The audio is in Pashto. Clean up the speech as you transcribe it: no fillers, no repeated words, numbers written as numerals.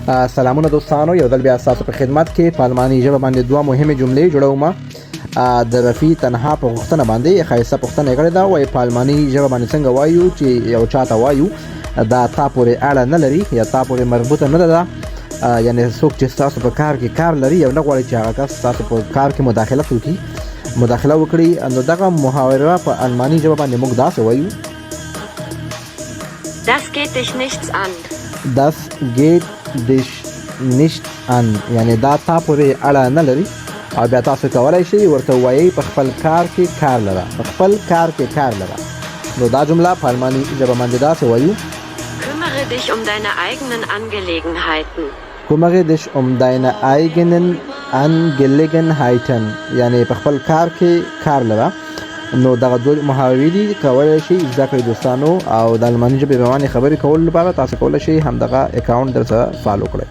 سلامونه دوستانو، یو ځل بیا تاسو په خدمت کې په الماني ژبه باندې دوه مهمه جملې جوړوم. د رفي تنها په غوښتنه باندې خاصه پوښتنه کړې ده، وای په الماني ژبه باندې څنګه وایو چې یو چاته وایو دا تا پورې اړه نه لري یا تا پورې مربوطه نه ده، یعنی څوک چې تاسو په کار کې کار لري او نه غواړي چې هغه کس تاسو په کار کې مداخله وکړي، نو دغه محاوره په الماني ژبه باندې موږ داسې وایو: Das geht dich nichts an. Das geht dich nicht an، یعنی دا تا پورې اړه نه لري. او بیا تاسو کولای شئ ورته وایي په خپل کار کې کار لره، په خپل کار کې کار لره. نو دا جمله په الماني ژبه باندې داسې وایو: Kümmere dich um deine eigenen Angelegenheiten. Kümmere dich um deine eigenen Angelegenheiten، یعنی په خپل کار کې کار لره. نو دغه دوه محاورې دي، کولای شئ زده کړئ دوستانو، او د الماني ژبې روانې خبرې کولو لپاره تاسو کولای شئ همدغه اکاونټ درسره فالو کړئ.